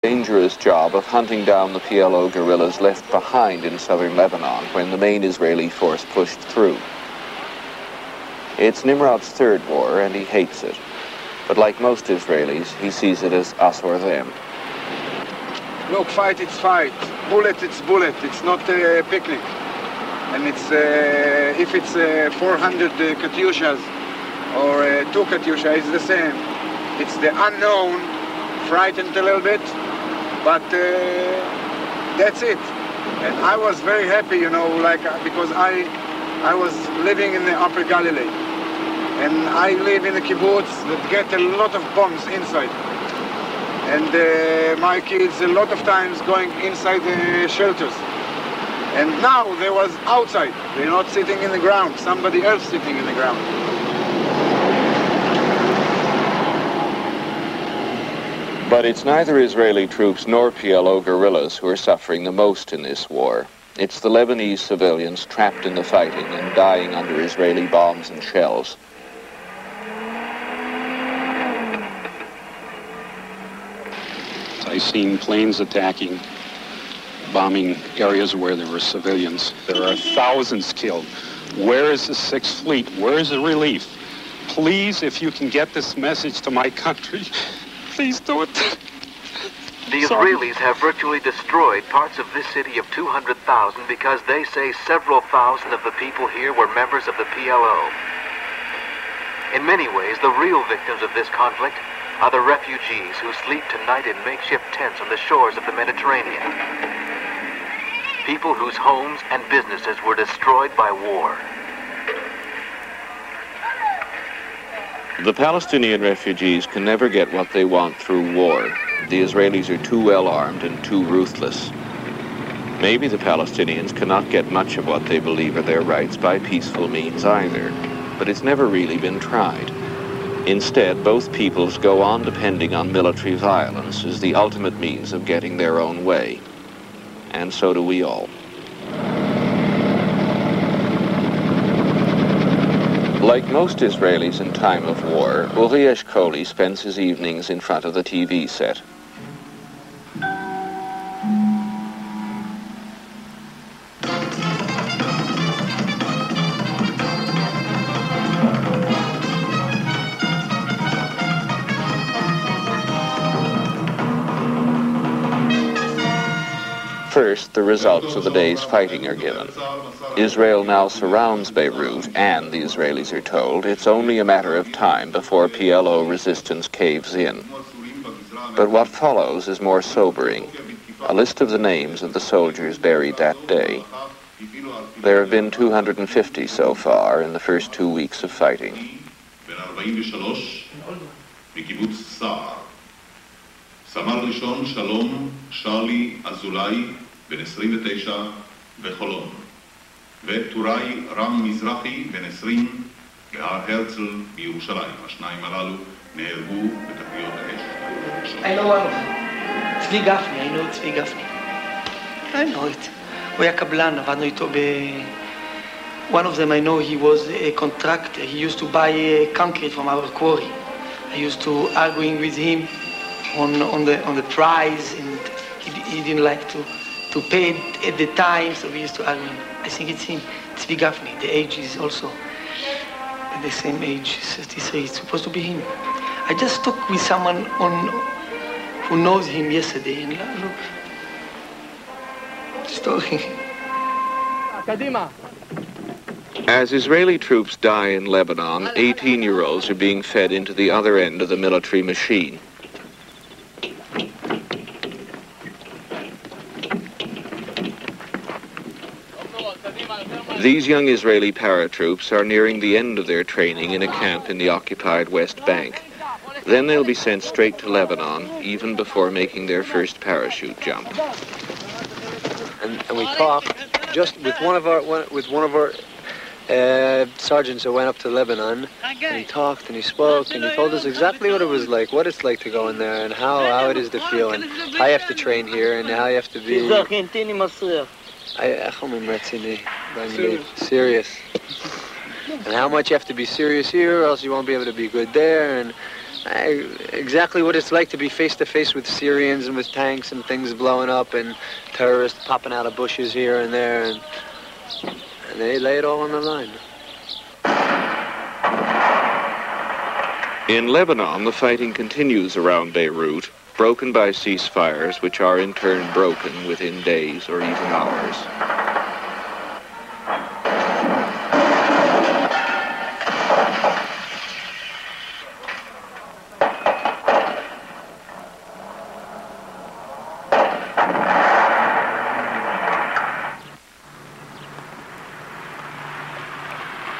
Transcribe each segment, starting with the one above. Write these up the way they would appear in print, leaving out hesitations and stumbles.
dangerous job of hunting down the PLO guerrillas left behind in southern Lebanon when the main Israeli force pushed through. It's Nimrod's third war, and he hates it. But like most Israelis, he sees it as us or them. Look, fight, it's fight. Bullet, it's bullet. It's not a picnic. And it's, if it's 400 Katyushas or 2 Katyusha, it's the same. It's the unknown, frightened a little bit, but that's it. And I was very happy, you know, like, because I was living in the Upper Galilee. And I live in a kibbutz that get a lot of bombs inside. And my kids a lot of times going inside the shelters. And now they was outside. They're not sitting in the ground. Somebody else sitting in the ground. But it's neither Israeli troops nor PLO guerrillas who are suffering the most in this war. It's the Lebanese civilians trapped in the fighting and dying under Israeli bombs and shells. I've seen planes attacking, bombing areas where there were civilians. There are thousands killed. Where is the 6th Fleet? Where is the relief? Please, if you can get this message to my country, please do it. The Israelis have virtually destroyed parts of this city of 200,000 because they say several thousand of the people here were members of the PLO. In many ways, the real victims of this conflict are the refugees who sleep tonight in makeshift tents on the shores of the Mediterranean. People whose homes and businesses were destroyed by war. The Palestinian refugees can never get what they want through war. The Israelis are too well armed and too ruthless. Maybe the Palestinians cannot get much of what they believe are their rights by peaceful means either, but it's never really been tried. Instead, both peoples go on depending on military violence as the ultimate means of getting their own way. And so do we all. Like most Israelis in time of war, Uri Eshkoli spends his evenings in front of the TV set. First, the results of the day's fighting are given. Israel now surrounds Beirut, and the Israelis are told it's only a matter of time before PLO resistance caves in. But what follows is more sobering. A list of the names of the soldiers buried that day. There have been 250 so far in the first 2 weeks of fighting. סמל ראשון שלום שרלי אזולאי בן 29 בחולון וטוראי רם מזרחי בן 20 בהר הרצל בירושלים. השניים הללו נהרגו בתקריות האש. I know one of them. צבי גפני, I know צבי גפני. I know it. הוא היה קבלן, עבדנו איתו One of them I know he was a contractor. He used to buy concrete from our quarry. I used to arguing with him on the price, and he didn't like to pay at the time, so we used to argue. I think it's him, Tzvi Gafni. The age is also at the same age, 33. It's supposed to be him. I just talked with someone who knows him yesterday, and look, story. As Israeli troops die in Lebanon, 18-year-olds are being fed into the other end of the military machine. These young Israeli paratroops are nearing the end of their training in a camp in the occupied West Bank. Then they'll be sent straight to Lebanon, even before making their first parachute jump. And we talked just with one of our sergeants who went up to Lebanon, and he talked and he spoke and he told us exactly what it was like, what it's like to go in there, and how it is to feel, and how you have to train here, and how you have to be serious, and how much you have to be serious here, or else you won't be able to be good there, and exactly what it's like to be face to face with Syrians and with tanks and things blowing up and terrorists popping out of bushes here and there, and they lay it all on the line. In Lebanon, the fighting continues around Beirut, broken by ceasefires, which are in turn broken within days or even hours.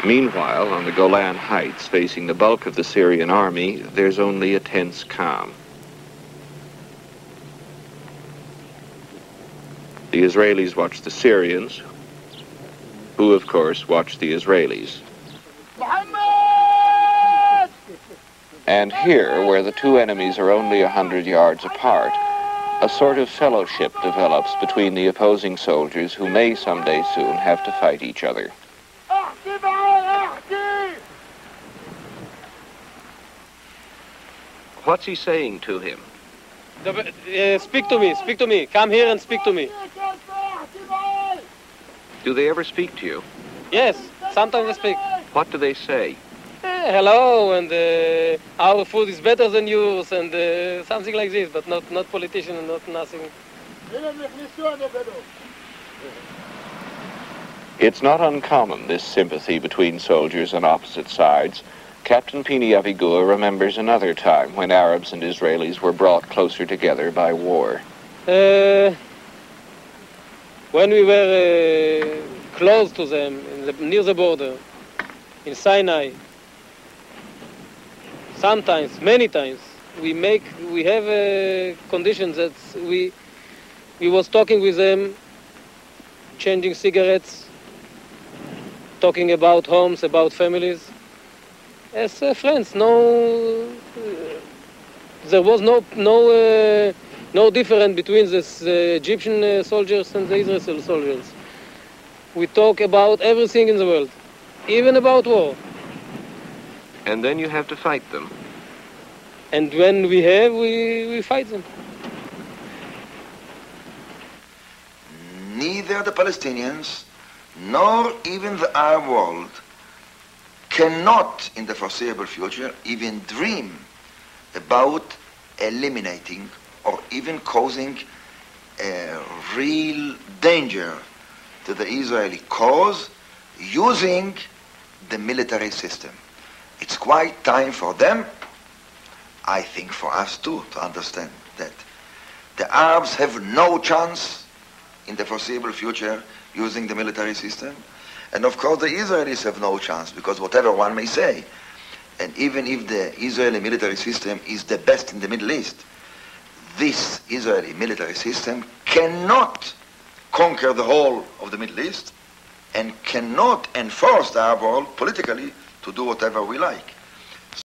Meanwhile, on the Golan Heights, facing the bulk of the Syrian army, there's only a tense calm. The Israelis watch the Syrians, who, of course, watch the Israelis. And here, where the two enemies are only 100 yards apart, a sort of fellowship develops between the opposing soldiers who may someday soon have to fight each other. What's he saying to him? Speak to me. Come here and speak to me. Do they ever speak to you? Yes, sometimes they speak. What do they say? Hello, and our food is better than yours, and something like this, but not politician and not nothing. It's not uncommon, this sympathy between soldiers on opposite sides. Captain Pini Avigur remembers another time when Arabs and Israelis were brought closer together by war. When we were close to them, near the border, in Sinai, sometimes, many times, we have conditions that we was talking with them, changing cigarettes, talking about homes, about families. As friends, there was no difference between the Egyptian soldiers and the Israeli soldiers. We talk about everything in the world, even about war. And then you have to fight them. And when we fight them. Neither the Palestinians nor even the Arab world cannot, in the foreseeable future, even dream about eliminating or even causing a real danger to the Israeli cause using the military system. It's quite time for them, I think for us too, to understand that the Arabs have no chance in the foreseeable future using the military system. And of course the Israelis have no chance, because whatever one may say, and even if the Israeli military system is the best in the Middle East, this Israeli military system cannot conquer the whole of the Middle East and cannot enforce the Arab world politically to do whatever we like.